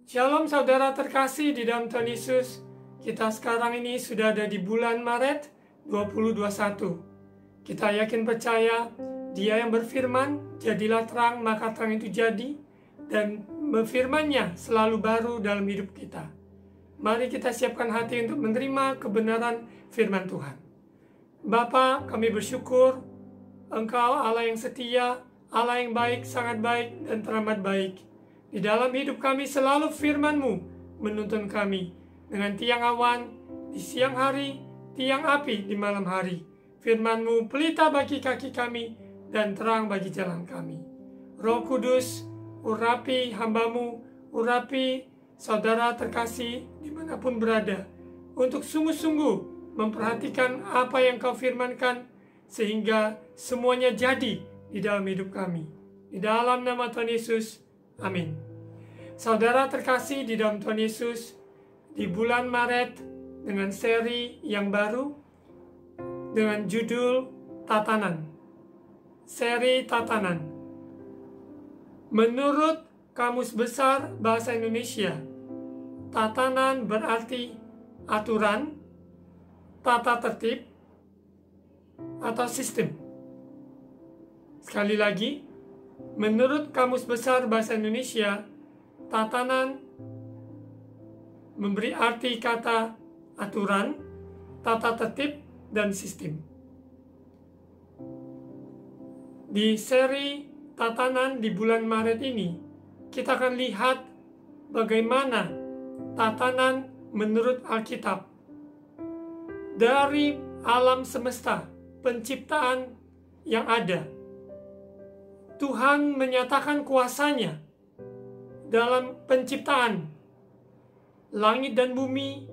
Shalom saudara terkasih di dalam Tuhan Yesus. Kita sekarang ini sudah ada di bulan Maret 2021. Kita yakin percaya Dia yang berfirman, jadilah terang, maka terang itu jadi, dan firman-Nya selalu baru dalam hidup kita. Mari kita siapkan hati untuk menerima kebenaran firman Tuhan. Bapa, kami bersyukur Engkau Allah yang setia, Allah yang baik, sangat baik dan teramat baik. Di dalam hidup kami selalu firman-Mu menuntun kami dengan tiang awan di siang hari, tiang api di malam hari. Firman-Mu pelita bagi kaki kami dan terang bagi jalan kami. Roh Kudus, urapi hamba-Mu, urapi saudara terkasih dimanapun berada, untuk sungguh-sungguh memperhatikan apa yang Kau firmankan, sehingga semuanya jadi di dalam hidup kami. Di dalam nama Tuhan Yesus, amin. Saudara terkasih di dalam Tuhan Yesus, di bulan Maret dengan seri yang baru dengan judul Tatanan. Seri Tatanan. Menurut Kamus Besar Bahasa Indonesia, tatanan berarti aturan, tata tertib, atau sistem. Sekali lagi, menurut Kamus Besar Bahasa Indonesia, tatanan memberi arti kata aturan, tata tertib, dan sistem. Di seri tatanan di bulan Maret ini, kita akan lihat bagaimana tatanan menurut Alkitab. Dari alam semesta, penciptaan yang ada, Tuhan menyatakan kuasa-Nya dalam penciptaan langit dan bumi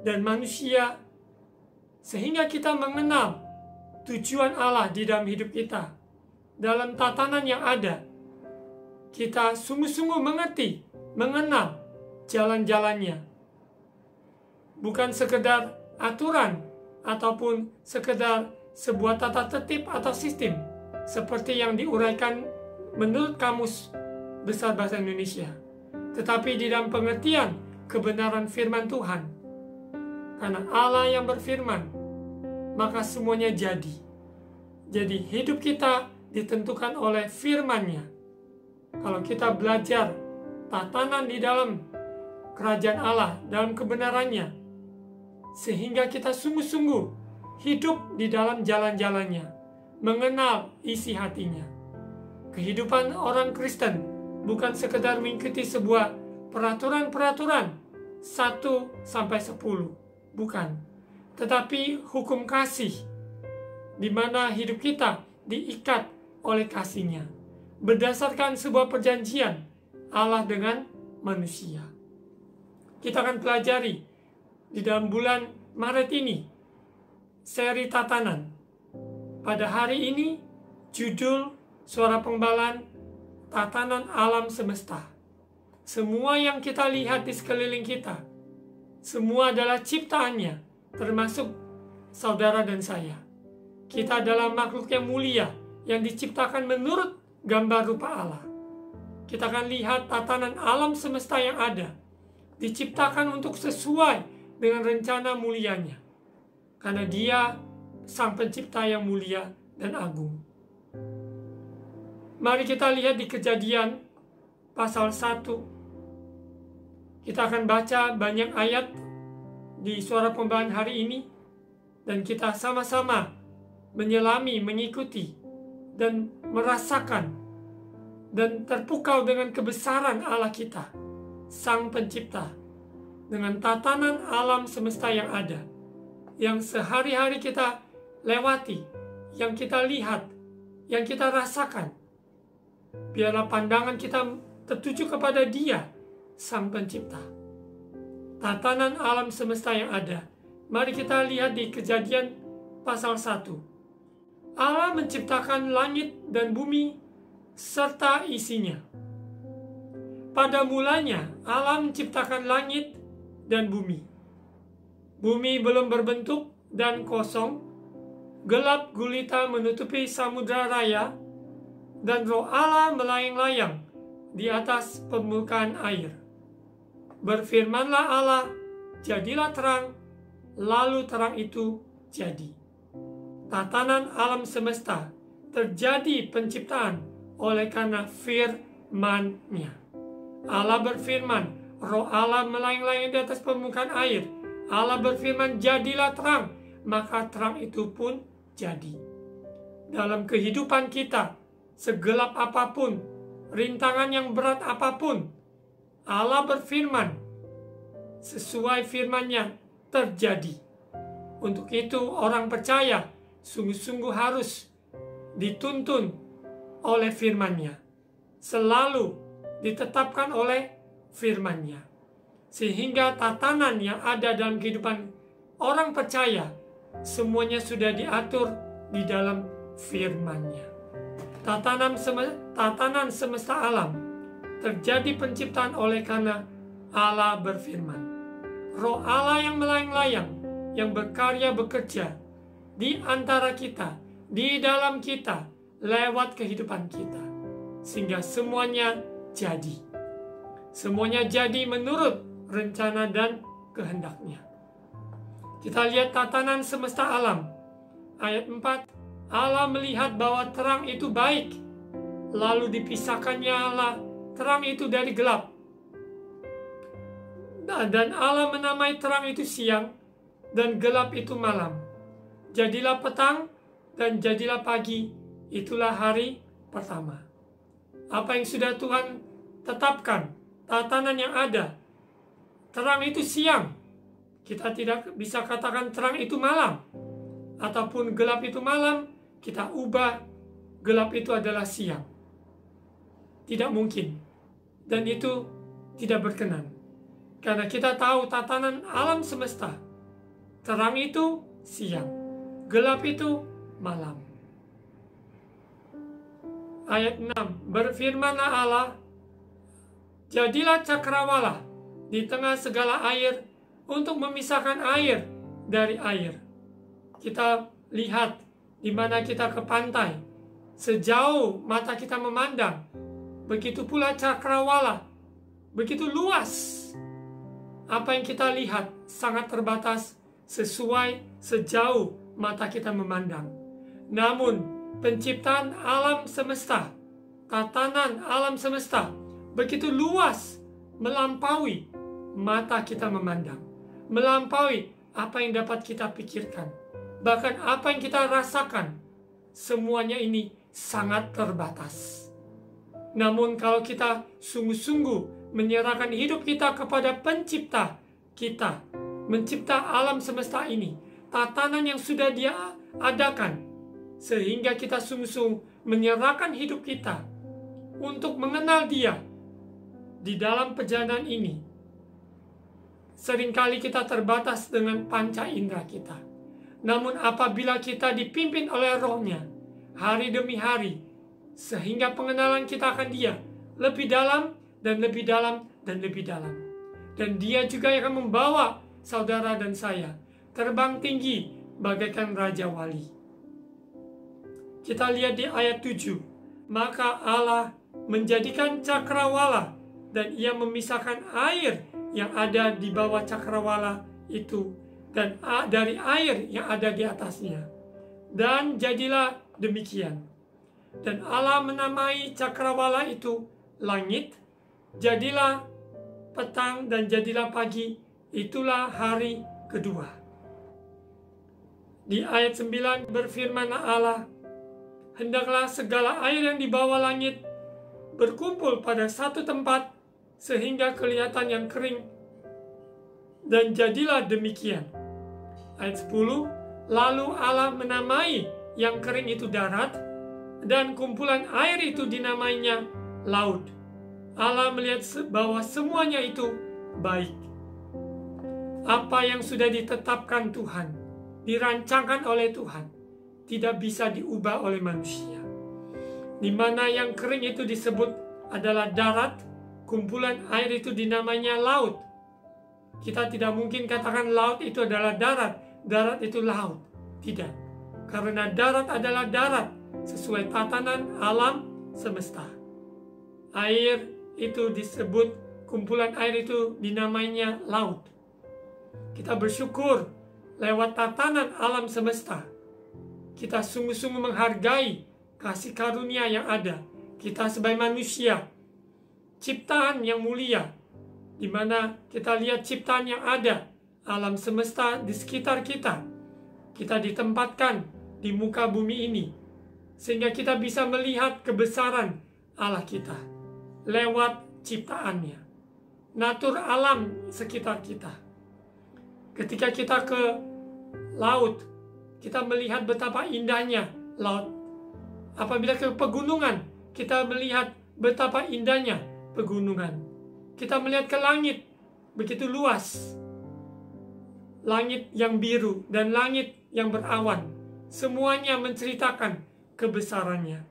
dan manusia, sehingga kita mengenal tujuan Allah di dalam hidup kita. Dalam tatanan yang ada, kita sungguh-sungguh mengerti, mengenal jalan-jalannya. Bukan sekedar aturan ataupun sekedar sebuah tata tertib atau sistem seperti yang diuraikan menurut Kamus Besar Bahasa Indonesia, tetapi di dalam pengertian kebenaran firman Tuhan. Karena Allah yang berfirman, maka semuanya jadi. Jadi hidup kita ditentukan oleh firman-Nya. Kalau kita belajar tatanan di dalam kerajaan Allah, dalam kebenarannya, sehingga kita sungguh-sungguh hidup di dalam jalan-jalannya, mengenal isi hatinya. Kehidupan orang Kristen bukan sekedar mengikuti sebuah peraturan-peraturan 1-10, bukan. Tetapi hukum kasih, di mana hidup kita diikat oleh kasih-Nya, berdasarkan sebuah perjanjian Allah dengan manusia. Kita akan pelajari di dalam bulan Maret ini seri tatanan. Pada hari ini judul Suara Pengbalan, tatanan alam semesta. Semua yang kita lihat di sekeliling kita, semua adalah ciptaannya, termasuk saudara dan saya. Kita adalah makhluk yang mulia, yang diciptakan menurut gambar rupa Allah. Kita akan lihat tatanan alam semesta yang ada, diciptakan untuk sesuai dengan rencana mulianya. Karena Dia Sang Pencipta yang mulia dan agung. Mari kita lihat di Kejadian pasal 1. Kita akan baca banyak ayat di Suara Pembahasan hari ini, dan kita sama-sama menyelami, mengikuti, dan merasakan, dan terpukau dengan kebesaran Allah kita, Sang Pencipta, dengan tatanan alam semesta yang ada, yang sehari-hari kita lewati, yang kita lihat, yang kita rasakan. Biarlah pandangan kita tertuju kepada Dia, Sang Pencipta. tatanan alam semesta yang ada. Mari kita lihat di Kejadian pasal 1. Allah menciptakan langit dan bumi serta isinya. Pada mulanya Allah menciptakan langit dan bumi. Bumi belum berbentuk dan kosong, gelap gulita menutupi samudra raya, dan roh Allah melayang-layang di atas permukaan air. Berfirmanlah Allah, jadilah terang, lalu terang itu jadi. Tatanan alam semesta terjadi penciptaan oleh karena firman-Nya. Allah berfirman, roh Allah melayang-layang di atas permukaan air. Allah berfirman, jadilah terang, maka terang itu pun jadi. Dalam kehidupan kita, segelap apapun, rintangan yang berat apapun, Allah berfirman, sesuai firman-Nya terjadi. Untuk itu orang percaya sungguh-sungguh harus dituntun oleh firman-Nya, selalu ditetapkan oleh firman-Nya, sehingga tatanan yang ada dalam kehidupan orang percaya semuanya sudah diatur di dalam firman-Nya. Tatanan semesta alam terjadi penciptaan oleh karena Allah berfirman. Roh Allah yang melayang-layang, yang berkarya bekerja di antara kita, di dalam kita, lewat kehidupan kita, sehingga semuanya jadi. Semuanya jadi menurut rencana dan kehendak-Nya. Kita lihat tatanan semesta alam. Ayat 4. Allah melihat bahwa terang itu baik, lalu dipisahkannya Allah terang itu dari gelap. Dan Allah menamai terang itu siang, dan gelap itu malam. Jadilah petang, dan jadilah pagi, itulah hari pertama. Apa yang sudah Tuhan tetapkan, tatanan yang ada, terang itu siang. Kita tidak bisa katakan terang itu malam, ataupun gelap itu malam. Kita ubah gelap itu adalah siang. Tidak mungkin. Dan itu tidak berkenan. Karena kita tahu tatanan alam semesta. Terang itu siang. Gelap itu malam. Ayat 6. Berfirmanlah Allah, jadilah cakrawala di tengah segala air untuk memisahkan air dari air. Kita lihat di mana kita ke pantai, sejauh mata kita memandang, begitu pula cakrawala, begitu luas. Apa yang kita lihat sangat terbatas sesuai sejauh mata kita memandang. Namun penciptaan alam semesta, tatanan alam semesta begitu luas, melampaui mata kita memandang, melampaui apa yang dapat kita pikirkan. Bahkan apa yang kita rasakan, semuanya ini sangat terbatas. Namun kalau kita sungguh-sungguh menyerahkan hidup kita kepada pencipta kita, mencipta alam semesta ini, tatanan yang sudah Dia adakan, sehingga kita sungguh-sungguh menyerahkan hidup kita untuk mengenal Dia di dalam perjalanan ini. Seringkali kita terbatas dengan panca indera kita. Namun apabila kita dipimpin oleh Roh-Nya hari demi hari, sehingga pengenalan kita akan Dia lebih dalam dan lebih dalam dan lebih dalam. Dan Dia juga yang akan membawa saudara dan saya terbang tinggi bagaikan Raja Wali. Kita lihat di ayat 7. Maka Allah menjadikan cakrawala, dan Ia memisahkan air yang ada di bawah cakrawala itu dan dari air yang ada di atasnya. Dan jadilah demikian. Dan Allah menamai cakrawala itu langit. Jadilah petang dan jadilah pagi. Itulah hari kedua. Di ayat 9 berfirman Allah, hendaklah segala air yang di bawah langit berkumpul pada satu tempat, sehingga kelihatan yang kering. Dan jadilah demikian. Ayat 10, lalu Allah menamai yang kering itu darat, dan kumpulan air itu dinamainya laut. Allah melihat bahwa semuanya itu baik. Apa yang sudah ditetapkan Tuhan, dirancangkan oleh Tuhan, tidak bisa diubah oleh manusia. Di mana yang kering itu disebut adalah darat, kumpulan air itu dinamanya laut. Kita tidak mungkin katakan laut itu adalah darat, darat itu laut. Tidak, karena darat adalah darat sesuai tatanan alam semesta. Air itu disebut, kumpulan air itu dinamanya laut. Kita bersyukur lewat tatanan alam semesta. Kita sungguh-sungguh menghargai kasih karunia yang ada. Kita sebagai manusia, ciptaan yang mulia, di mana kita lihat ciptaan yang ada, alam semesta di sekitar kita. Kita ditempatkan di muka bumi ini, sehingga kita bisa melihat kebesaran Allah kita lewat ciptaannya, natur alam sekitar kita. Ketika kita ke laut, kita melihat betapa indahnya laut. Apabila ke pegunungan, kita melihat betapa indahnya pegunungan. Kita melihat ke langit, begitu luas. Langit yang biru dan langit yang berawan, semuanya menceritakan kebesarannya.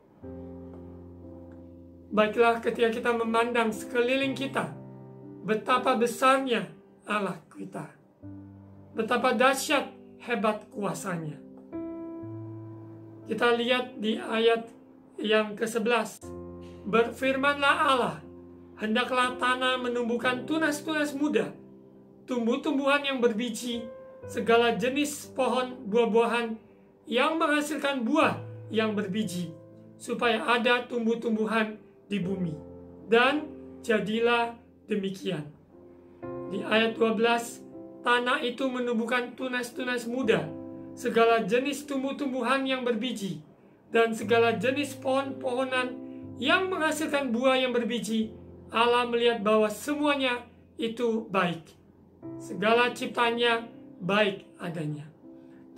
Baiklah, ketika kita memandang sekeliling kita, betapa besarnya Allah kita, betapa dahsyat hebat kuasanya. Kita lihat di ayat yang ke-11, berfirmanlah Allah, hendaklah tanah menumbuhkan tunas-tunas muda, tumbuh-tumbuhan yang berbiji, segala jenis pohon buah-buahan yang menghasilkan buah yang berbiji, supaya ada tumbuh-tumbuhan di bumi. Dan jadilah demikian. Di ayat 12, tanah itu menumbuhkan tunas-tunas muda, segala jenis tumbuh-tumbuhan yang berbiji, dan segala jenis pohon-pohonan yang menghasilkan buah yang berbiji. Allah melihat bahwa semuanya itu baik. Segala ciptaannya baik adanya.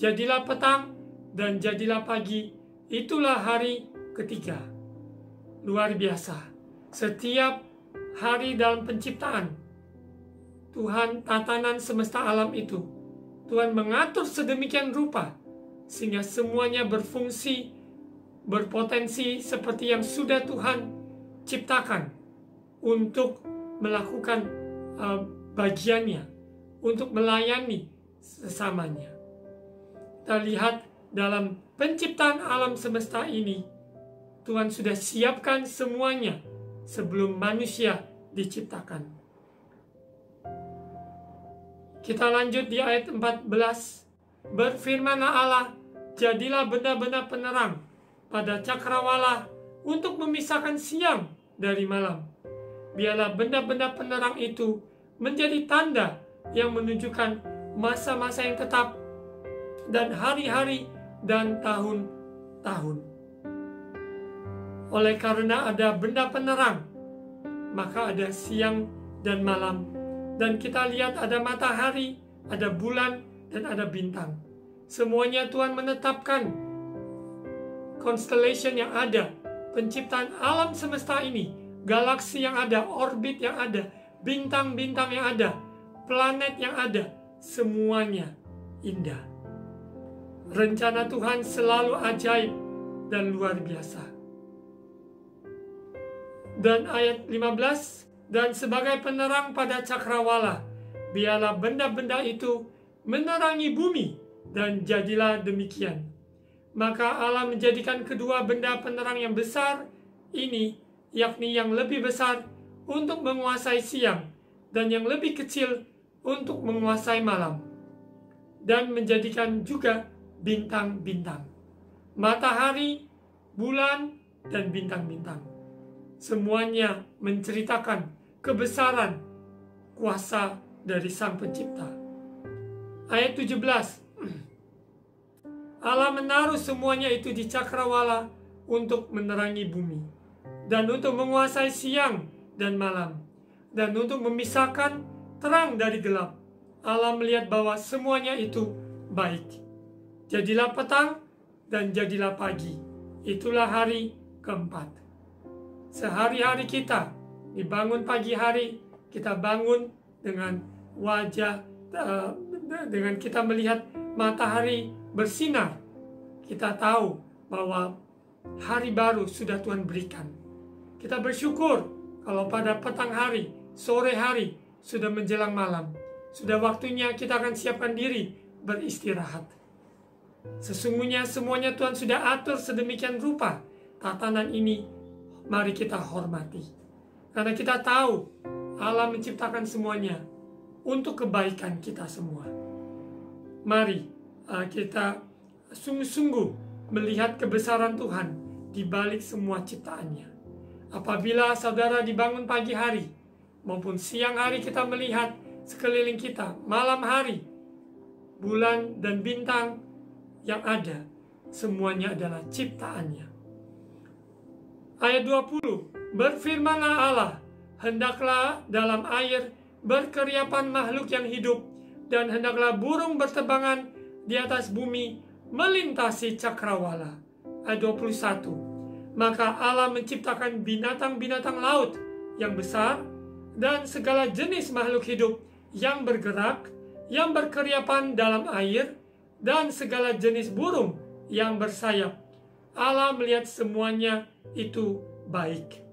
Jadilah petang dan jadilah pagi, itulah hari ketiga. Luar biasa. Setiap hari dalam penciptaan Tuhan, tatanan semesta alam itu, Tuhan mengatur sedemikian rupa sehingga semuanya berfungsi, berpotensi seperti yang sudah Tuhan ciptakan untuk melakukan bagiannya, untuk melayani sesamanya. Kita lihat dalam penciptaan alam semesta ini, Tuhan sudah siapkan semuanya sebelum manusia diciptakan. Kita lanjut di ayat 14. Berfirmanlah Allah, jadilah benda-benda penerang pada cakrawala untuk memisahkan siang dari malam. Biarlah benda-benda penerang itu menjadi tanda yang menunjukkan masa-masa yang tetap dan hari-hari dan tahun-tahun. Oleh karena ada benda penerang, maka ada siang dan malam. Dan kita lihat ada matahari, ada bulan, dan ada bintang. Semuanya Tuhan menetapkan constellation yang ada, penciptaan alam semesta ini, galaksi yang ada, orbit yang ada, bintang-bintang yang ada, planet yang ada, semuanya indah. Rencana Tuhan selalu ajaib dan luar biasa. Dan ayat 15, dan sebagai penerang pada cakrawala, biarlah benda-benda itu menerangi bumi, dan jadilah demikian. Maka Allah menjadikan kedua benda penerang yang besar ini, yakni yang lebih besar untuk menguasai siang, dan yang lebih kecil untuk menguasai malam, dan menjadikan juga bintang-bintang, matahari, bulan, dan bintang-bintang. Semuanya menceritakan kebesaran kuasa dari Sang Pencipta. Ayat 17. Allah menaruh semuanya itu di cakrawala untuk menerangi bumi, dan untuk menguasai siang dan malam, dan untuk memisahkan terang dari gelap. Allah melihat bahwa semuanya itu baik. Jadilah petang dan jadilah pagi. Itulah hari keempat. Sehari-hari kita dibangun pagi hari, kita bangun dengan wajah dengan kita melihat matahari bersinar, kita tahu bahwa hari baru sudah Tuhan berikan. Kita bersyukur kalau pada petang hari, sore hari, sudah menjelang malam. Sudah waktunya kita akan siapkan diri beristirahat. Sesungguhnya semuanya Tuhan sudah atur sedemikian rupa. Tatanan ini mari kita hormati. Karena kita tahu Allah menciptakan semuanya untuk kebaikan kita semua. Mari kita sungguh-sungguh melihat kebesaran Tuhan di balik semua ciptaannya. Apabila saudara dibangun pagi hari maupun siang hari, kita melihat sekeliling kita, malam hari, bulan dan bintang yang ada, semuanya adalah ciptaannya. Ayat 20, berfirmanlah Allah, hendaklah dalam air berkeriapan makhluk yang hidup, dan hendaklah burung berterbangan di atas bumi melintasi cakrawala. Ayat 21, maka Allah menciptakan binatang-binatang laut yang besar dan segala jenis makhluk hidup yang bergerak, yang berkeriapan dalam air, dan segala jenis burung yang bersayap. Allah melihat semuanya itu baik.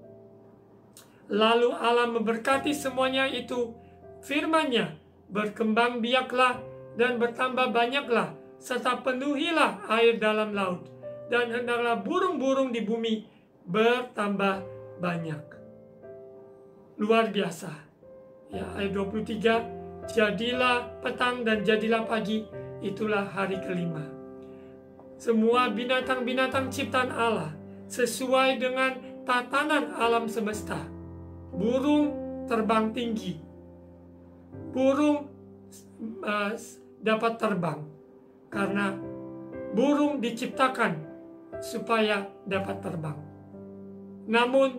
Lalu Allah memberkati semuanya itu, firman-Nya, berkembang biaklah dan bertambah banyaklah, serta penuhilah air dalam laut, dan hendaklah burung-burung di bumi bertambah banyak. Luar biasa. Ya, ayat 23, jadilah petang dan jadilah pagi, itulah hari kelima. Semua binatang-binatang ciptaan Allah sesuai dengan tatanan alam semesta. Burung terbang tinggi. Burung dapat terbang karena burung diciptakan supaya dapat terbang. Namun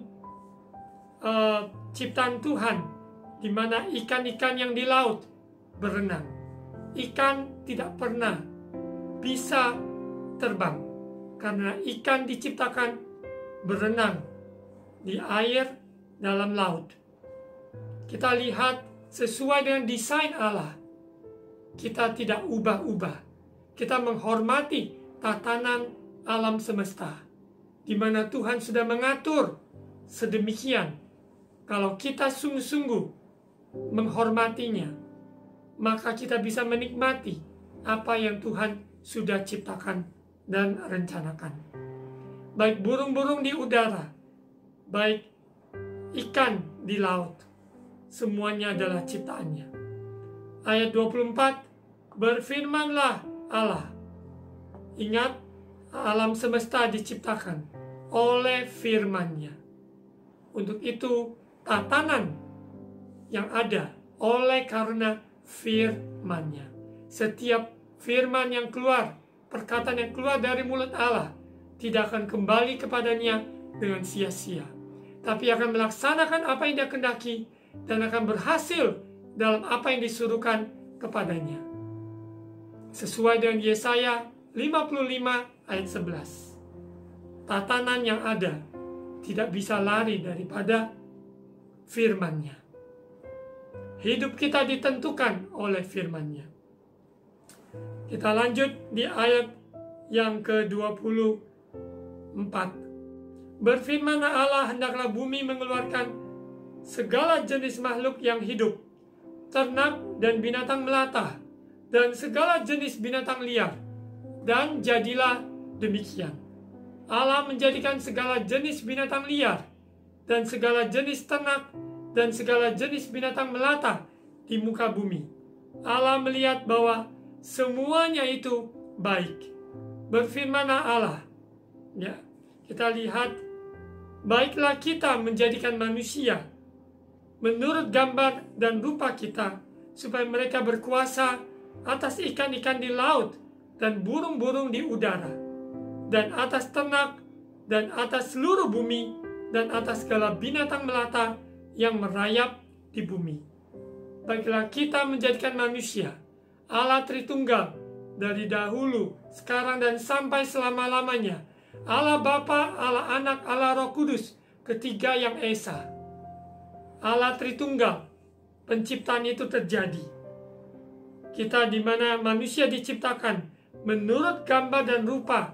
ciptaan Tuhan, di mana ikan-ikan yang di laut berenang, ikan tidak pernah bisa terbang karena ikan diciptakan berenang di air dalam laut. Kita lihat sesuai dengan desain Allah, kita tidak ubah-ubah. Kita menghormati tatanan alam semesta, di mana Tuhan sudah mengatur sedemikian. Kalau kita sungguh-sungguh menghormatinya, maka kita bisa menikmati apa yang Tuhan sudah ciptakan dan rencanakan. Baik burung-burung di udara, baik ikan di laut, semuanya adalah ciptaannya. Ayat 24, berfirmanlah Allah. Ingat, alam semesta diciptakan oleh firman-Nya. Untuk itu, tatanan yang ada oleh karena firman-Nya. Setiap firman yang keluar, perkataan yang keluar dari mulut Allah, tidak akan kembali kepadanya dengan sia-sia, tapi akan melaksanakan apa yang Dia kehendaki dan akan berhasil dalam apa yang disuruhkan kepadanya. Sesuai dengan Yesaya 55 ayat 11. Tatanan yang ada tidak bisa lari daripada firman-Nya. Hidup kita ditentukan oleh firman-Nya. Kita lanjut di ayat yang ke-24. Berfirmanlah Allah, hendaklah bumi mengeluarkan segala jenis makhluk yang hidup, ternak dan binatang melata, dan segala jenis binatang liar. Dan jadilah demikian. Allah menjadikan segala jenis binatang liar, dan segala jenis ternak, dan segala jenis binatang melata di muka bumi. Allah melihat bahwa semuanya itu baik. Berfirmanlah Allah. Ya, kita lihat, baiklah kita menjadikan manusia menurut gambar dan rupa kita, supaya mereka berkuasa atas ikan-ikan di laut dan burung-burung di udara, dan atas ternak, dan atas seluruh bumi, dan atas segala binatang melata yang merayap di bumi. Baiklah kita menjadikan manusia, Allah Tritunggal, dari dahulu, sekarang, dan sampai selama-lamanya. Allah Bapa, Allah Anak, Allah Roh Kudus, ketiga yang esa. Allah Tritunggal, penciptaan itu terjadi. Kita di mana manusia diciptakan menurut gambar dan rupa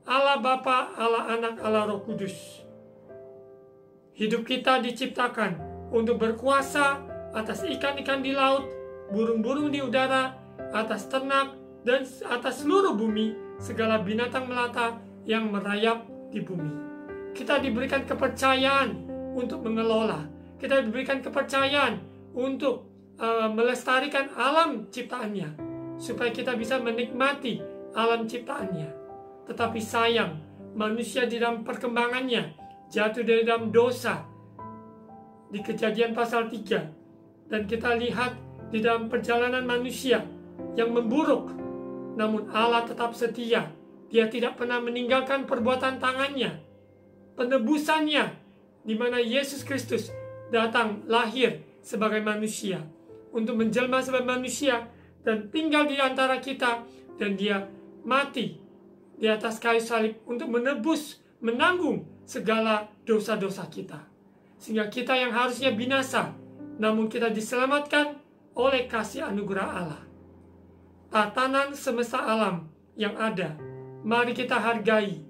Allah Bapa, Allah Anak, Allah Roh Kudus. Hidup kita diciptakan untuk berkuasa atas ikan-ikan di laut, burung-burung di udara, atas ternak, dan atas seluruh bumi, segala binatang melata yang merayap di bumi. Kita diberikan kepercayaan untuk mengelola. Kita diberikan kepercayaan untuk melestarikan alam ciptaannya, supaya kita bisa menikmati alam ciptaannya. Tetapi sayang, manusia di dalam perkembangannya jatuh dari dalam dosa. Di Kejadian pasal 3, dan kita lihat di dalam perjalanan manusia yang memburuk, namun Allah tetap setia. Dia tidak pernah meninggalkan perbuatan tangannya, penebusannya, di mana Yesus Kristus datang lahir sebagai manusia, untuk menjelma sebagai manusia dan tinggal di antara kita, dan dia mati di atas kayu salib untuk menebus, menanggung segala dosa-dosa kita, sehingga kita yang harusnya binasa, namun kita diselamatkan oleh kasih anugerah Allah. Tatanan semesta alam yang ada, mari kita hargai.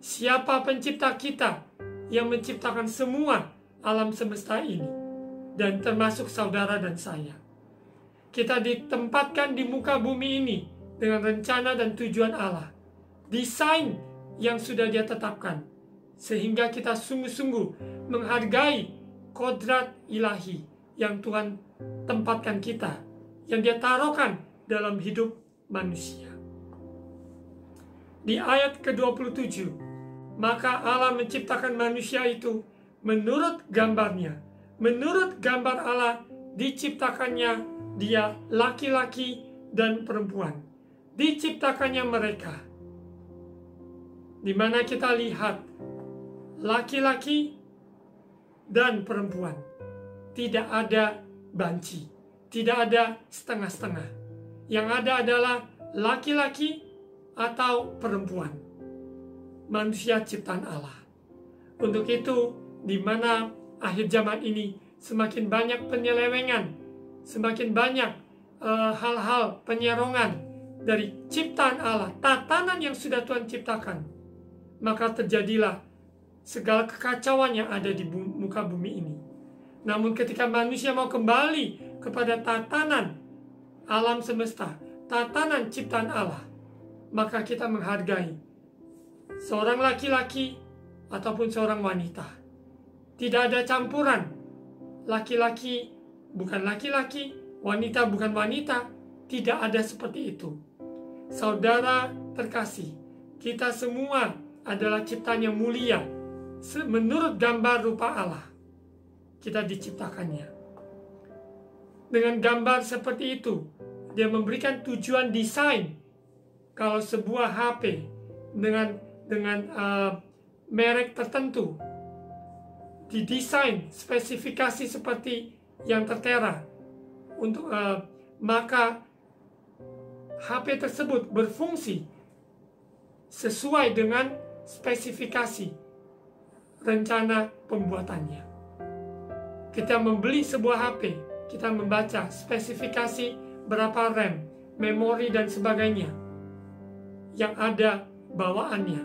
Siapa pencipta kita yang menciptakan semua alam semesta ini, dan termasuk saudara dan saya. Kita ditempatkan di muka bumi ini dengan rencana dan tujuan Allah, desain yang sudah Dia tetapkan, sehingga kita sungguh-sungguh menghargai kodrat ilahi yang Tuhan tempatkan kita, yang Dia taruhkan dalam hidup manusia. Di ayat ke-27, maka Allah menciptakan manusia itu menurut gambarnya. Menurut gambar Allah diciptakannya dia, laki-laki dan perempuan. Diciptakannya mereka. Di mana kita lihat laki-laki dan perempuan. Tidak ada banci, tidak ada setengah-setengah. Yang ada adalah laki-laki atau perempuan. Manusia ciptaan Allah. Untuk itu, di mana akhir zaman ini semakin banyak penyelewengan, semakin banyak hal-hal penyerongan dari ciptaan Allah, tatanan yang sudah Tuhan ciptakan, maka terjadilah segala kekacauan yang ada di muka bumi ini. Namun ketika manusia mau kembali kepada tatanan alam semesta, tatanan ciptaan Allah, maka kita menghargai seorang laki-laki ataupun seorang wanita. Tidak ada campuran. Laki-laki bukan laki-laki, wanita bukan wanita. Tidak ada seperti itu. Saudara terkasih, kita semua adalah ciptaan yang mulia menurut gambar rupa Allah. Kita diciptakannya. Dengan gambar seperti itu, Dia memberikan tujuan desain. Kalau sebuah HP dengan merek tertentu didesain spesifikasi seperti yang tertera, untuk maka HP tersebut berfungsi sesuai dengan spesifikasi rencana pembuatannya. Kita membeli sebuah HP, kita membaca spesifikasi berapa RAM, memori dan sebagainya yang ada bawaannya.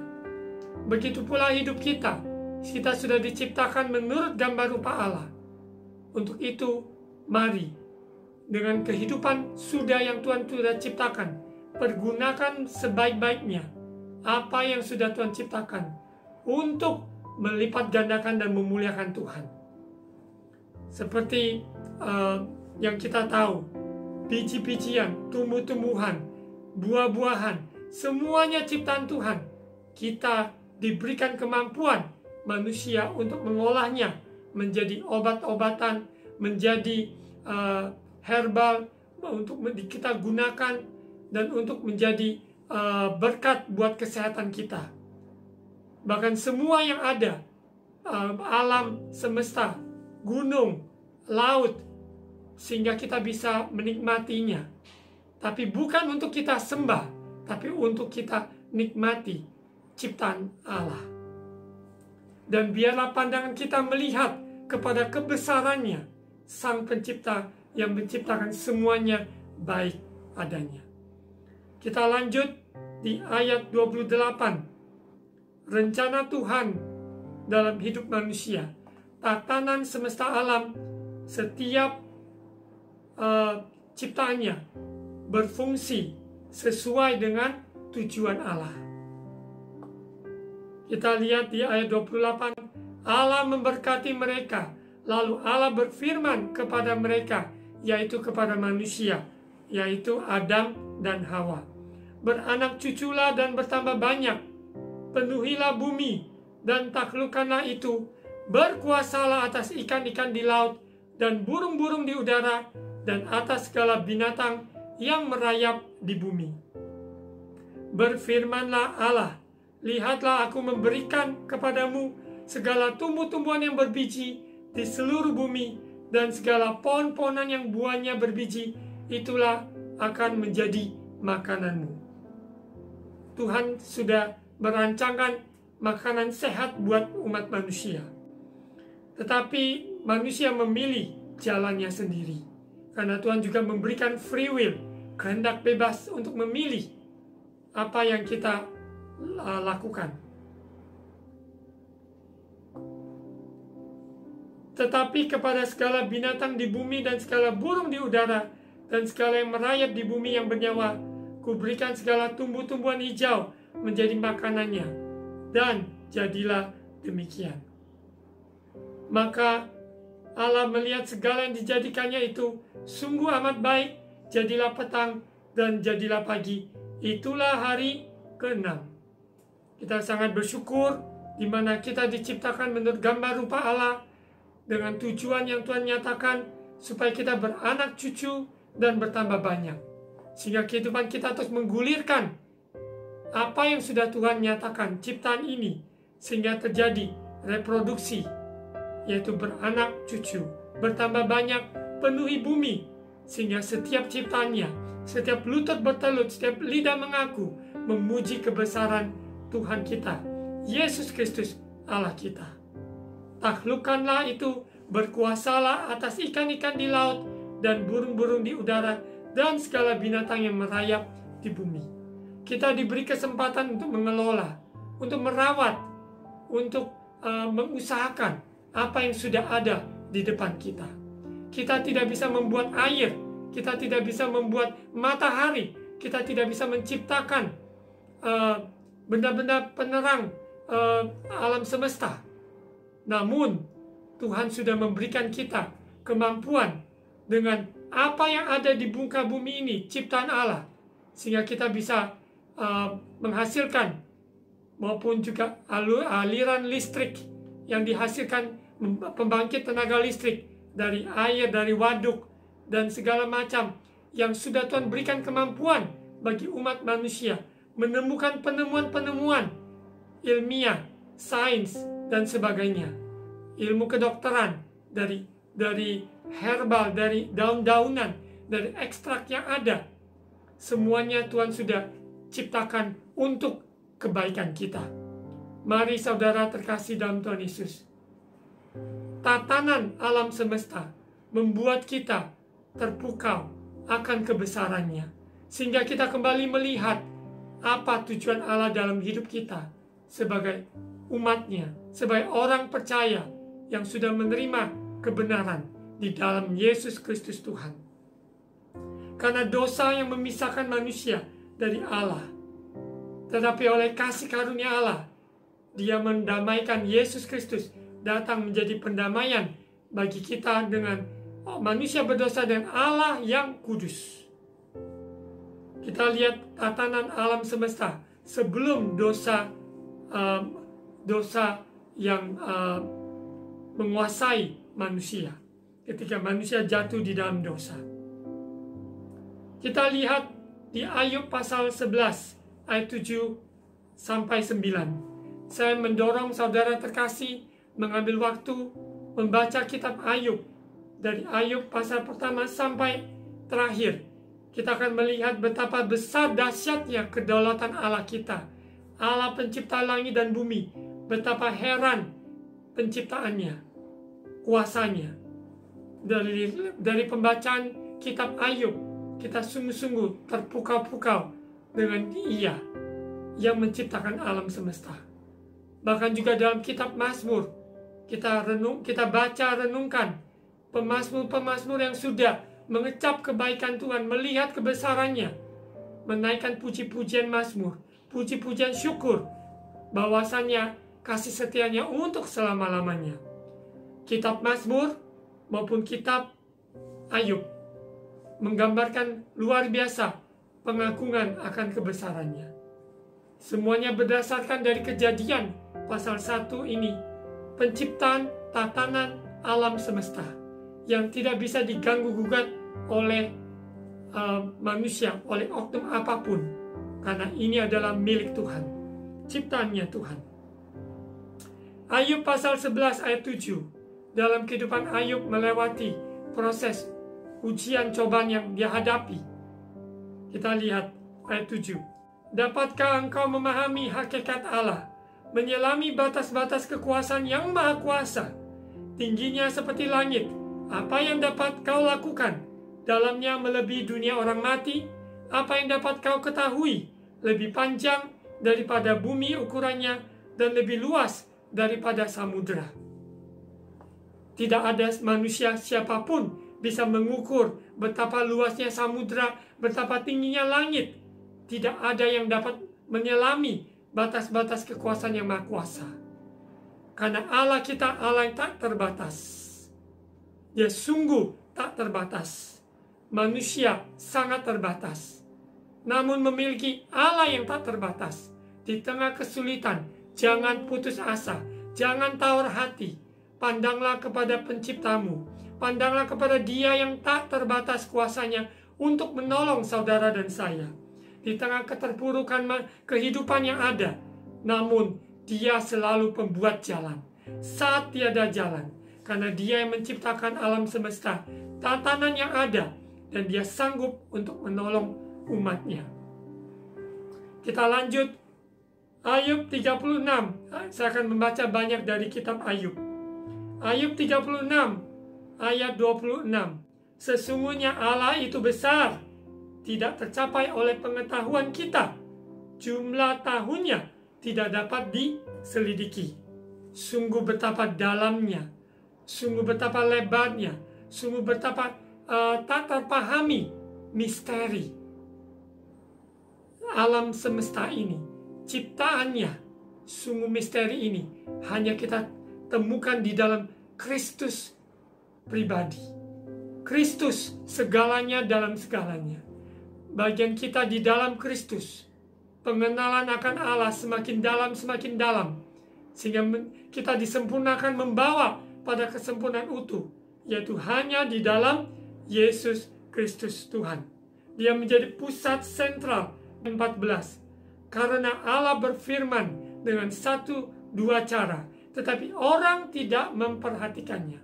Begitu pula hidup kita. Kita sudah diciptakan menurut gambar rupa Allah. Untuk itu, mari dengan kehidupan yang Tuhan sudah ciptakan, pergunakan sebaik-baiknya apa yang sudah Tuhan ciptakan untuk melipat gandakan dan memuliakan Tuhan. Seperti yang kita tahu, biji-bijian, tumbuh-tumbuhan, buah-buahan, semuanya ciptaan Tuhan. Kita diberikan kemampuan manusia untuk mengolahnya menjadi obat-obatan, menjadi herbal, untuk kita gunakan dan untuk menjadi berkat buat kesehatan kita. Bahkan semua yang ada, alam semesta, gunung, laut, sehingga kita bisa menikmatinya. Tapi bukan untuk kita sembah, tapi untuk kita nikmati ciptaan Allah. Dan biarlah pandangan kita melihat kepada kebesarannya, Sang Pencipta yang menciptakan semuanya baik padanya. Kita lanjut di ayat 28. Rencana Tuhan dalam hidup manusia, tatanan semesta alam, setiap ciptaannya berfungsi sesuai dengan tujuan Allah. Kita lihat di ayat 28, Allah memberkati mereka, lalu Allah berfirman kepada mereka, yaitu kepada manusia, yaitu Adam dan Hawa. Beranak cuculah dan bertambah banyak, penuhilah bumi dan taklukkanlah itu, berkuasalah atas ikan-ikan di laut dan burung-burung di udara, dan atas segala binatang yang merayap di bumi. Berfirmanlah Allah, lihatlah aku memberikan kepadamu segala tumbuh-tumbuhan yang berbiji di seluruh bumi, dan segala pohon-pohonan yang buahnya berbiji, itulah akan menjadi makananmu. Tuhan sudah merancangkan makanan sehat buat umat manusia. Tetapi manusia memilih jalannya sendiri. Karena Tuhan juga memberikan free will, kehendak bebas untuk memilih apa yang kita lakukan. Tetapi kepada segala binatang di bumi dan segala burung di udara dan segala yang merayap di bumi yang bernyawa, kuberikan segala tumbuh-tumbuhan hijau menjadi makanannya, dan jadilah demikian. Maka Allah melihat segala yang dijadikannya itu sungguh amat baik, jadilah petang dan jadilah pagi. Itulah hari ke-6. Kita sangat bersyukur di mana kita diciptakan menurut gambar rupa Allah dengan tujuan yang Tuhan nyatakan supaya kita beranak cucu dan bertambah banyak. Sehingga kehidupan kita terus menggulirkan apa yang sudah Tuhan nyatakan ciptaan ini, sehingga terjadi reproduksi, yaitu beranak cucu, bertambah banyak, penuhi bumi, sehingga setiap ciptaannya, setiap lutut bertelut, setiap lidah mengaku, memuji kebesaran Tuhan kita, Yesus Kristus Allah kita. Taklukkanlah itu, berkuasalah atas ikan-ikan di laut dan burung-burung di udara dan segala binatang yang merayap di bumi. Kita diberi kesempatan untuk mengelola, untuk merawat, untuk mengusahakan apa yang sudah ada di depan kita. Kita tidak bisa membuat air, kita tidak bisa membuat matahari, kita tidak bisa menciptakan benda-benda penerang alam semesta. Namun Tuhan sudah memberikan kita kemampuan dengan apa yang ada di muka bumi ini, ciptaan Allah, sehingga kita bisa menghasilkan maupun juga aliran listrik yang dihasilkan, pembangkit tenaga listrik dari air, dari waduk, dan segala macam yang sudah Tuhan berikan kemampuan bagi umat manusia menemukan penemuan-penemuan ilmiah, sains, dan sebagainya. Ilmu kedokteran dari herbal, dari daun-daunan, dari ekstrak yang ada. Semuanya Tuhan sudah ciptakan untuk kebaikan kita. Mari saudara terkasih dalam Tuhan Yesus, tatanan alam semesta membuat kita terpukau akan kebesarannya, sehingga kita kembali melihat apa tujuan Allah dalam hidup kita sebagai umatnya, sebagai orang percaya yang sudah menerima kebenaran di dalam Yesus Kristus Tuhan. Karena dosa yang memisahkan manusia dari Allah, tetapi oleh kasih karunia Allah, Dia mendamaikan. Yesus Kristus datang menjadi pendamaian bagi kita dengan manusia berdosa dan Allah yang kudus. Kita lihat tatanan alam semesta sebelum dosa yang menguasai manusia, ketika manusia jatuh di dalam dosa. Kita lihat di Ayub pasal 11 ayat 7 sampai 9. Saya mendorong saudara terkasih mengambil waktu membaca kitab Ayub, dari Ayub pasal pertama sampai terakhir. Kita akan melihat betapa besar dahsyatnya kedaulatan Allah kita, Allah pencipta langit dan bumi, betapa heran penciptaannya, kuasanya. Dari pembacaan kitab Ayub, kita sungguh-sungguh terpukau-pukau dengan Dia yang menciptakan alam semesta. Bahkan juga dalam kitab Mazmur, kita baca renungkan pemazmur-pemazmur yang sudah mengecap kebaikan Tuhan, melihat kebesarannya, menaikkan puji-pujian mazmur, puji-pujian syukur, bahwasannya kasih setianya untuk selama-lamanya. Kitab Mazmur maupun kitab Ayub menggambarkan luar biasa pengagungan akan kebesarannya. Semuanya berdasarkan dari Kejadian pasal 1 ini, penciptaan tatanan alam semesta yang tidak bisa diganggu-gugat oleh manusia, oleh oknum apapun, karena ini adalah milik Tuhan, ciptaannya Tuhan. Ayub pasal 11 ayat 7. Dalam kehidupan Ayub melewati proses ujian cobaan yang dia hadapi. Kita lihat ayat 7. Dapatkah engkau memahami hakikat Allah, menyelami batas-batas kekuasaan yang maha kuasa? Tingginya seperti langit, apa yang dapat kau lakukan? Dalamnya melebihi dunia orang mati. Apa yang dapat kau ketahui? Lebih panjang daripada bumi ukurannya, dan lebih luas daripada samudera. Tidak ada manusia siapapun bisa mengukur betapa luasnya samudera, betapa tingginya langit. Tidak ada yang dapat menyelami batas-batas kekuasaan yang maha kuasa. Karena Allah kita Allah yang tak terbatas. Dia sungguh tak terbatas. Manusia sangat terbatas. Namun memiliki Allah yang tak terbatas. Di tengah kesulitan, jangan putus asa, jangan tawar hati. Pandanglah kepada penciptamu. Pandanglah kepada Dia yang tak terbatas kuasanya untuk menolong saudara dan saya. Di tengah keterpurukan kehidupan yang ada, namun Dia selalu pembuat jalan saat tiada jalan. Karena Dia yang menciptakan alam semesta, tatanan yang ada, dan Dia sanggup untuk menolong umatnya. Kita lanjut Ayub 36. Saya akan membaca banyak dari kitab Ayub. Ayub 36 ayat 26. Sesungguhnya Allah itu besar, tidak tercapai oleh pengetahuan kita. Jumlah tahunnya tidak dapat diselidiki. Sungguh betapa dalamnya, sungguh betapa lebarnya, sungguh betapa tak terpahami misteri alam semesta ini. Ciptaannya, sungguh misteri ini hanya kita temukan di dalam Kristus pribadi. Kristus segalanya dalam segalanya. Bagian kita di dalam Kristus. Pengenalan akan Allah semakin dalam, sehingga kita disempurnakan membawa pada kesempurnaan utuh, yaitu hanya di dalam Yesus Kristus Tuhan. Dia menjadi pusat sentral. 14. Karena Allah berfirman dengan 1-2 cara, tetapi orang tidak memperhatikannya.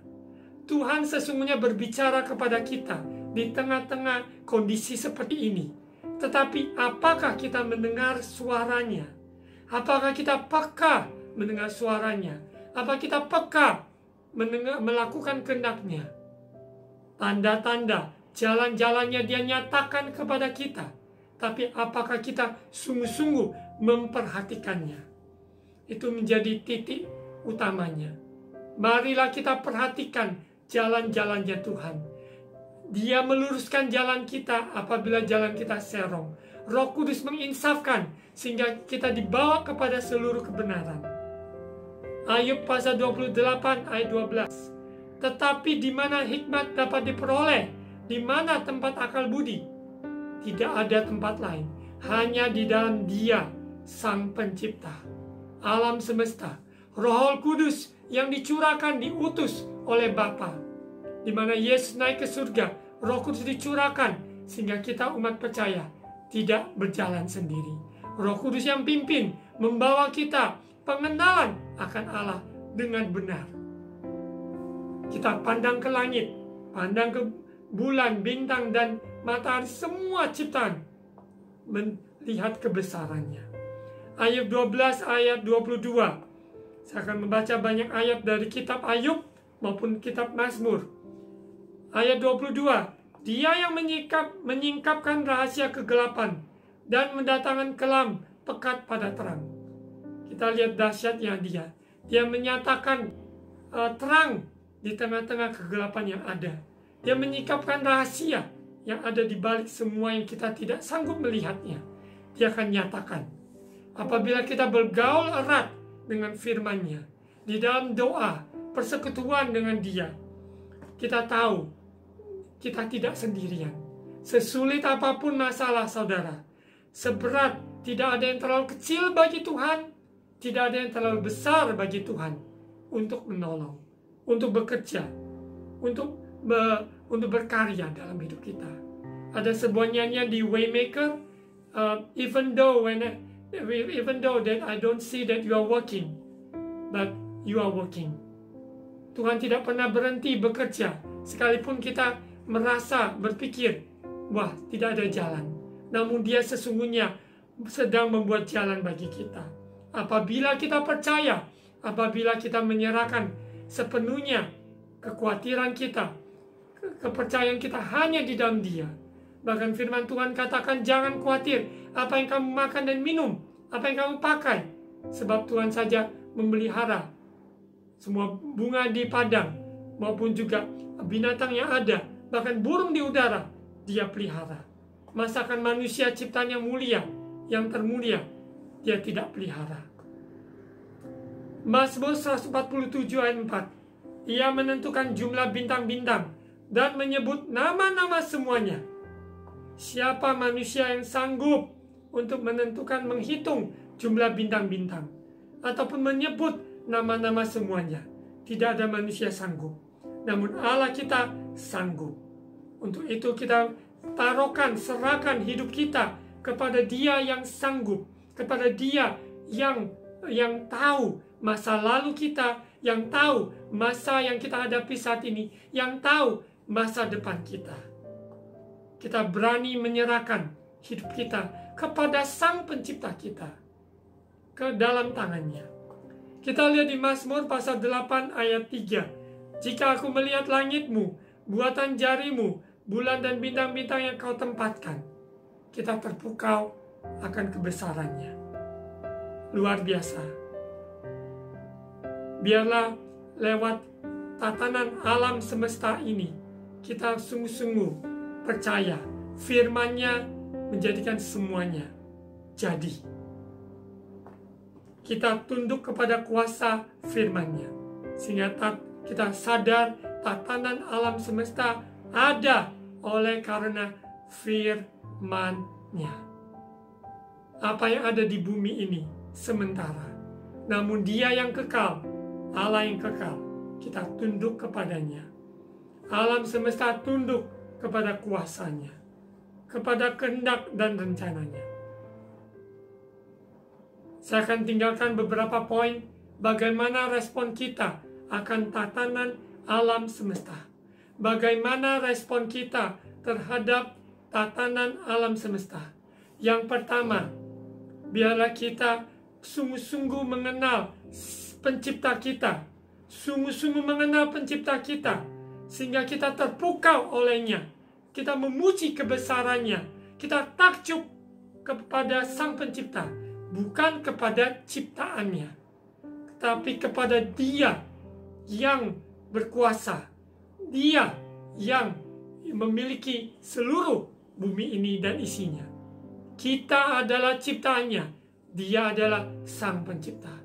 Tuhan sesungguhnya berbicara kepada kita di tengah-tengah kondisi seperti ini. Tetapi apakah kita mendengar suaranya? Apakah kita peka mendengar suaranya? Apakah kita peka melakukan kehendak-Nya? Tanda-tanda, jalan-jalannya Dia nyatakan kepada kita. Tapi apakah kita sungguh-sungguh memperhatikannya? Itu menjadi titik utamanya. Marilah kita perhatikan jalan-jalannya Tuhan. Dia meluruskan jalan kita apabila jalan kita serong. Roh Kudus menginsafkan sehingga kita dibawa kepada seluruh kebenaran. Ayub pasal 28 ayat 12. Tetapi di mana hikmat dapat diperoleh? Di mana tempat akal budi? Tidak ada tempat lain, hanya di dalam Dia, Sang Pencipta alam semesta. Roh Kudus yang dicurahkan, diutus oleh Bapa. Di mana Yesus naik ke surga, Roh Kudus dicurahkan sehingga kita umat percaya tidak berjalan sendiri. Roh Kudus yang pimpin, membawa kita pengenalan akan Allah dengan benar. Kita pandang ke langit, pandang ke bulan, bintang, dan matahari, semua ciptaan, melihat kebesarannya. Ayub 12 ayat 22. Saya akan membaca banyak ayat dari kitab Ayub maupun kitab Mazmur. Ayat 22. Dia yang menyingkapkan rahasia kegelapan dan mendatangkan kelam pekat pada terang. Kita lihat dahsyatnya dia. Dia menyatakan terang di tengah-tengah kegelapan yang ada. Dia menyingkapkan rahasia yang ada di balik semua yang kita tidak sanggup melihatnya. Dia akan nyatakan. Apabila kita bergaul erat dengan firman-Nya, di dalam doa, persekutuan dengan Dia, kita tahu kita tidak sendirian. Sesulit apapun masalah saudara, seberat, tidak ada yang terlalu kecil bagi Tuhan, tidak ada yang terlalu besar bagi Tuhan untuk menolong, untuk bekerja, untuk berkarya dalam hidup kita. Ada sebuah nyanyian di Waymaker, even though that I don't see that you are working, but you are working. Tuhan tidak pernah berhenti bekerja, sekalipun kita merasa berpikir, wah, tidak ada jalan. Namun Dia sesungguhnya sedang membuat jalan bagi kita. Apabila kita percaya, apabila kita menyerahkan sepenuhnya kekhawatiran kita, kepercayaan kita hanya di dalam Dia. Bahkan firman Tuhan katakan, jangan khawatir apa yang kamu makan dan minum, apa yang kamu pakai, sebab Tuhan saja memelihara semua bunga di padang, maupun juga binatang yang ada, bahkan burung di udara, Dia pelihara. Masakan manusia ciptaan yang mulia, yang termulia, Dia tidak pelihara. Mazmur 147 ayat 4. Ia menentukan jumlah bintang-bintang dan menyebut nama-nama semuanya. Siapa manusia yang sanggup untuk menentukan, menghitung jumlah bintang-bintang ataupun menyebut nama-nama semuanya? Tidak ada manusia sanggup. Namun Allah kita sanggup. Untuk itu kita taruhkan, serahkan hidup kita kepada Dia yang sanggup, kepada Dia yang tahu masa lalu kita, yang tahu masa yang kita hadapi saat ini, yang tahu masa depan kita. Kita berani menyerahkan hidup kita kepada Sang Pencipta kita, ke dalam tangan-Nya. Kita lihat di Mazmur pasal 8 ayat 3. Jika aku melihat langitmu, buatan jarimu, bulan dan bintang-bintang yang kau tempatkan, kita terpukau akan kebesaran-Nya. Luar biasa. Biarlah lewat tatanan alam semesta ini, kita sungguh-sungguh percaya firman-Nya menjadikan semuanya jadi. Kita tunduk kepada kuasa firman-Nya, sehingga kita sadar tatanan alam semesta ada oleh karena firman-Nya. Apa yang ada di bumi ini sementara, namun Dia yang kekal, Allah yang kekal, kita tunduk kepadanya. Alam semesta tunduk kepada kuasanya, kepada kehendak dan rencananya. Saya akan tinggalkan beberapa poin bagaimana respon kita akan tatanan alam semesta. Bagaimana respon kita terhadap tatanan alam semesta. Yang pertama, biarlah kita sungguh-sungguh mengenal Pencipta kita, sungguh-sungguh mengenal Pencipta kita, sehingga kita terpukau olehnya. Kita memuji kebesarannya, kita takjub kepada Sang Pencipta, bukan kepada ciptaannya, tapi kepada Dia yang berkuasa, Dia yang memiliki seluruh bumi ini dan isinya. Kita adalah ciptaannya, Dia adalah Sang Pencipta.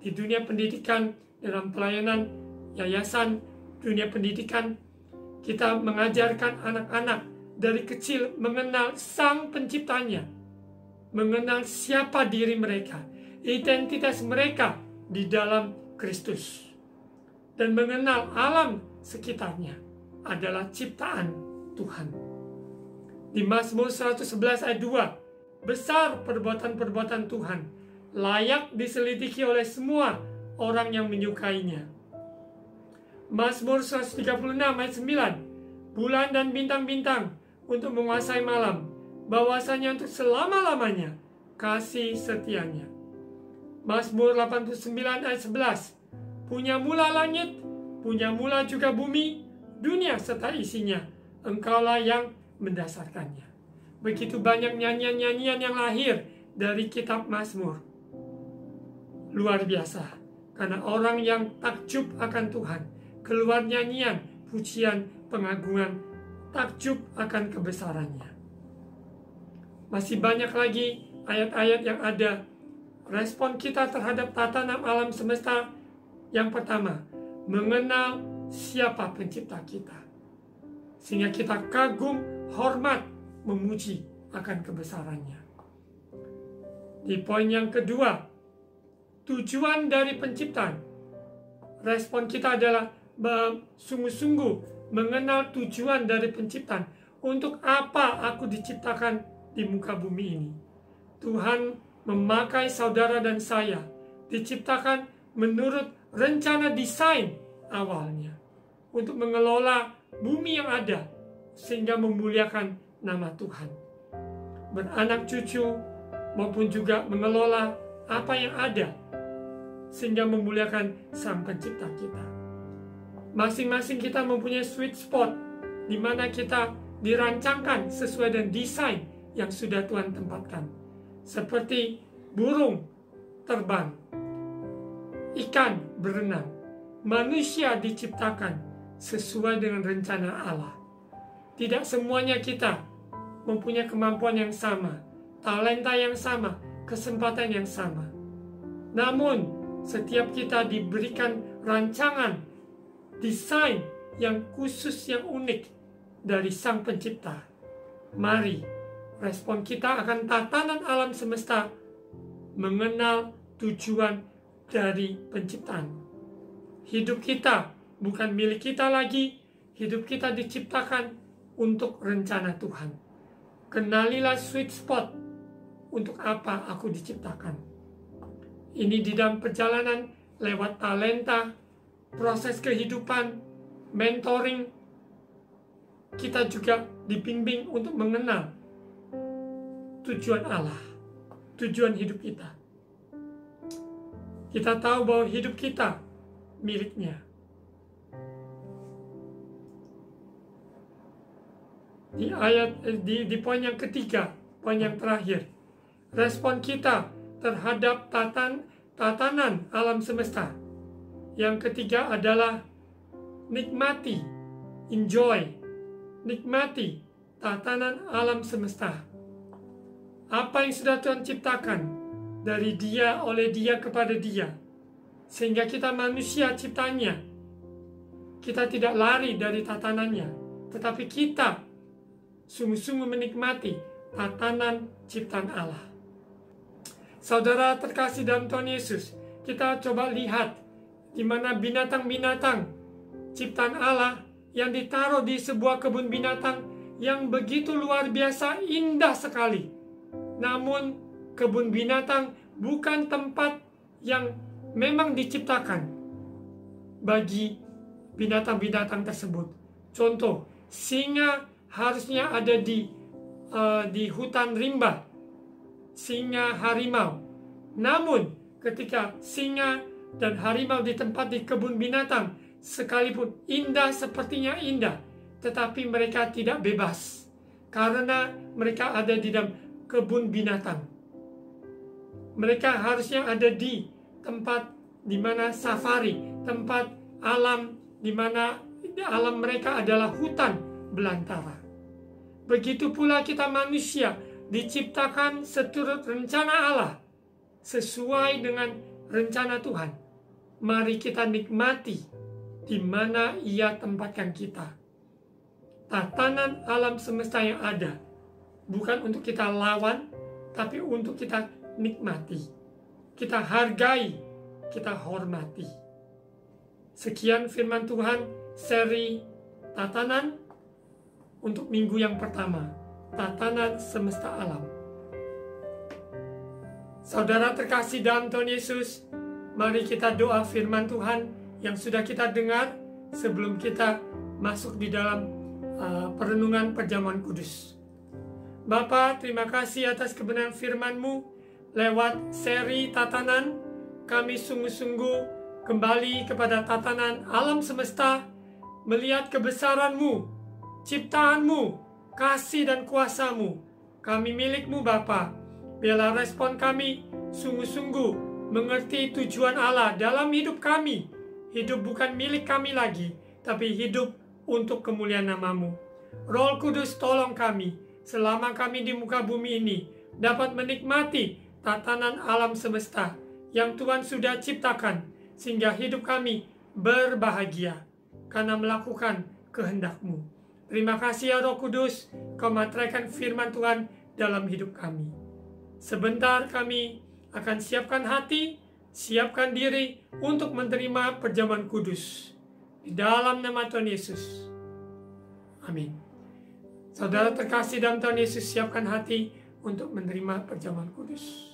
Di dunia pendidikan, dalam pelayanan yayasan, dunia pendidikan, kita mengajarkan anak-anak dari kecil mengenal Sang Penciptanya, mengenal siapa diri mereka, identitas mereka di dalam Kristus, dan mengenal alam sekitarnya adalah ciptaan Tuhan. Di Mazmur 111 ayat 2, besar perbuatan-perbuatan Tuhan, layak diselidiki oleh semua orang yang menyukainya. Mazmur 136 ayat 9, bulan dan bintang-bintang untuk menguasai malam, bahwasanya untuk selama-lamanya kasih setianya. Mazmur 89 ayat 11, punya mula langit, punya mula juga bumi, dunia serta isinya Engkaulah yang mendasarkannya. Begitu banyak nyanyian-nyanyian yang lahir dari kitab Mazmur. Luar biasa. Karena orang yang takjub akan Tuhan, keluar nyanyian, pujian, pengagungan, takjub akan kebesarannya. Masih banyak lagi ayat-ayat yang ada. Respon kita terhadap tatanan alam semesta yang pertama, mengenal siapa pencipta kita. Sehingga kita kagum, hormat, memuji akan kebesarannya. Di poin yang kedua, tujuan dari penciptaan. Respon kita adalah sungguh-sungguh mengenal tujuan dari penciptaan. Untuk apa aku diciptakan di muka bumi ini? Tuhan memakai saudara dan saya diciptakan menurut rencana desain awalnya untuk mengelola bumi yang ada sehingga memuliakan nama Tuhan, beranak cucu maupun juga mengelola apa yang ada sehingga memuliakan Sang Pencipta kita. Masing-masing kita mempunyai sweet spot di mana kita dirancangkan sesuai dengan desain yang sudah Tuhan tempatkan. Seperti burung terbang, ikan berenang, manusia diciptakan sesuai dengan rencana Allah. Tidak semuanya kita mempunyai kemampuan yang sama, talenta yang sama, kesempatan yang sama. Namun, setiap kita diberikan rancangan, desain yang khusus, yang unik dari Sang Pencipta. Mari, respon kita akan tatanan alam semesta, mengenal tujuan dari penciptaan. Hidup kita bukan milik kita lagi, hidup kita diciptakan untuk rencana Tuhan. Kenalilah sweet spot, untuk apa aku diciptakan. Ini di dalam perjalanan lewat talenta, proses kehidupan, mentoring, kita juga dibimbing untuk mengenal tujuan Allah, tujuan hidup kita. Kita tahu bahwa hidup kita miliknya. Di poin yang ketiga, poin yang terakhir, respon kita terhadap tatanan alam semesta. Yang ketiga adalah nikmati, enjoy, nikmati tatanan alam semesta. Apa yang sudah Tuhan ciptakan dari Dia, oleh Dia, kepada Dia, sehingga kita manusia ciptanya. Kita tidak lari dari tatanannya, tetapi kita sungguh-sungguh menikmati tatanan ciptaan Allah. Saudara terkasih dalam Tuhan Yesus, kita coba lihat di mana binatang-binatang ciptaan Allah yang ditaruh di sebuah kebun binatang yang begitu luar biasa indah sekali. Namun kebun binatang bukan tempat yang memang diciptakan bagi binatang-binatang tersebut. Contoh, singa harusnya ada di hutan rimba, singa harimau. Namun ketika singa dan harimau ditempati di kebun binatang, sekalipun indah, sepertinya indah, tetapi mereka tidak bebas karena mereka ada di dalam kebun binatang. Mereka harusnya ada di tempat di mana safari, tempat alam di mana alam mereka adalah hutan belantara. Begitu pula kita manusia diciptakan seturut rencana Allah, sesuai dengan rencana Tuhan. Mari kita nikmati di mana Ia tempatkan kita. Tatanan alam semesta yang ada bukan untuk kita lawan, tapi untuk kita nikmati, kita hargai, kita hormati. Sekian firman Tuhan seri tatanan untuk minggu yang pertama, tatanan semesta alam. Saudara terkasih dalam Tuhan Yesus, mari kita doa firman Tuhan yang sudah kita dengar sebelum kita masuk di dalam perenungan perjamuan kudus. Bapa, terima kasih atas kebenaran firman-Mu. Lewat seri tatanan, kami sungguh-sungguh kembali kepada tatanan alam semesta, melihat kebesaran-Mu ciptaanmu, kasih dan kuasamu. Kami milikmu Bapa. Biarlah respon kami sungguh-sungguh mengerti tujuan Allah dalam hidup kami. Hidup bukan milik kami lagi, tapi hidup untuk kemuliaan nama-Mu. Roh Kudus, tolong kami selama kami di muka bumi ini dapat menikmati tatanan alam semesta yang Tuhan sudah ciptakan, sehingga hidup kami berbahagia karena melakukan kehendak-Mu. Terima kasih ya Roh Kudus, Kau materaikan firman Tuhan dalam hidup kami. Sebentar kami akan siapkan hati, siapkan diri untuk menerima perjamuan kudus. Di dalam nama Tuhan Yesus. Amin. Saudara terkasih dalam Tuhan Yesus, siapkan hati untuk menerima perjamuan kudus.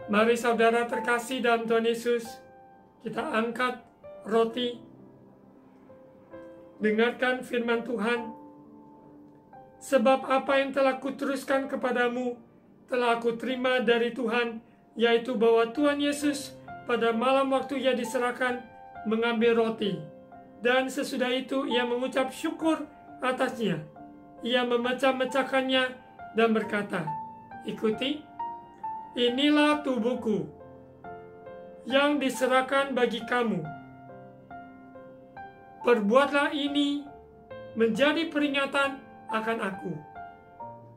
Mari saudara terkasih dalam Tuhan Yesus, kita angkat roti, dengarkan firman Tuhan. Sebab apa yang telah kuteruskan kepadamu, telah aku terima dari Tuhan, yaitu bahwa Tuhan Yesus pada malam waktu Ia diserahkan mengambil roti. Dan sesudah itu Ia mengucap syukur atasnya. Ia memecah-mecahkannya dan berkata, "Ikuti, inilah tubuhku yang diserahkan bagi kamu. Perbuatlah ini menjadi peringatan akan aku."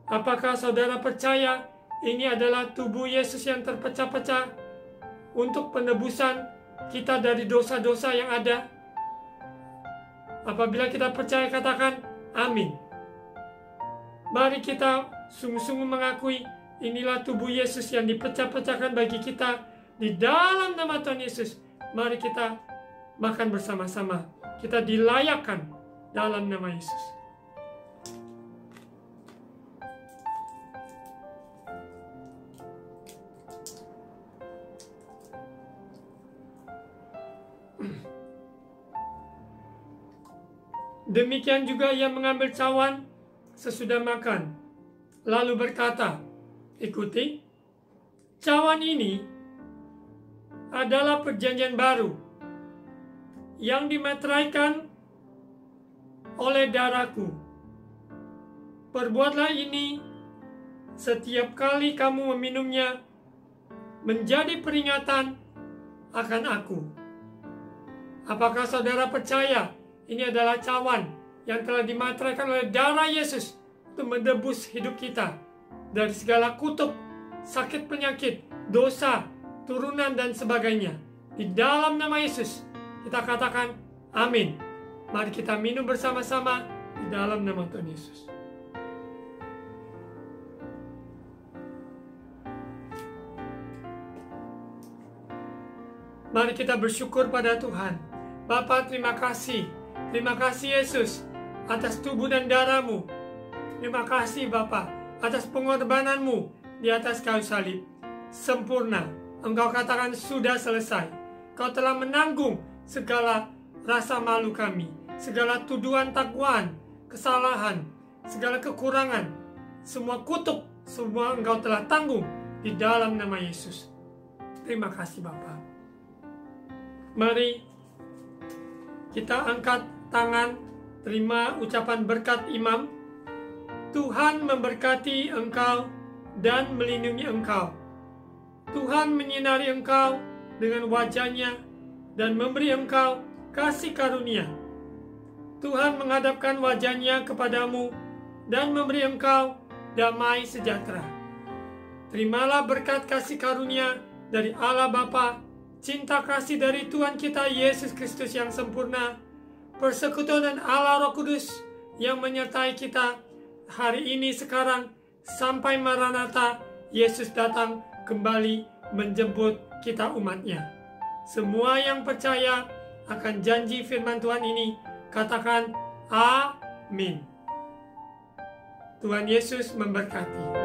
Apakah saudara percaya ini adalah tubuh Yesus yang terpecah-pecah untuk penebusan kita dari dosa-dosa yang ada? Apabila kita percaya, katakan amin. Mari kita sungguh-sungguh mengakui inilah tubuh Yesus yang dipecah-pecahkan bagi kita di dalam nama Tuhan Yesus. Mari kita makan bersama-sama. Kita dilayakkan dalam nama Yesus. Demikian juga Ia mengambil cawan sesudah makan, lalu berkata, "Ikuti, cawan ini adalah perjanjian baru yang dimeteraikan oleh darahku. Perbuatlah ini setiap kali kamu meminumnya menjadi peringatan akan aku." Apakah saudara percaya ini adalah cawan yang telah dimateraikan oleh darah Yesus untuk menebus hidup kita dari segala kutuk, sakit penyakit, dosa, turunan dan sebagainya. Di dalam nama Yesus kita katakan amin. Mari kita minum bersama-sama di dalam nama Tuhan Yesus. Mari kita bersyukur pada Tuhan. Bapa, terima kasih. Terima kasih Yesus atas tubuh dan darah-Mu. Terima kasih Bapa atas pengorbanan-Mu di atas kayu salib. Sempurna. Engkau katakan sudah selesai. Kau telah menanggung segala rasa malu kami, segala tuduhan takwaan, kesalahan, segala kekurangan, semua kutuk, semua Engkau telah tanggung di dalam nama Yesus. Terima kasih Bapa. Mari kita angkat tangan Terima ucapan berkat imam. Tuhan memberkati engkau dan melindungi engkau. Tuhan menyinari engkau dengan wajah-Nya dan memberi engkau kasih karunia. Tuhan menghadapkan wajah-Nya kepadamu dan memberi engkau damai sejahtera. Terimalah berkat kasih karunia dari Allah Bapa, cinta kasih dari Tuhan kita Yesus Kristus yang sempurna, persekutuan dan Allah Roh Kudus yang menyertai kita hari ini, sekarang, sampai Maranatha, Yesus datang kembali menjemput kita umat-Nya. Semua yang percaya akan janji firman Tuhan ini, katakan amin. Tuhan Yesus memberkati.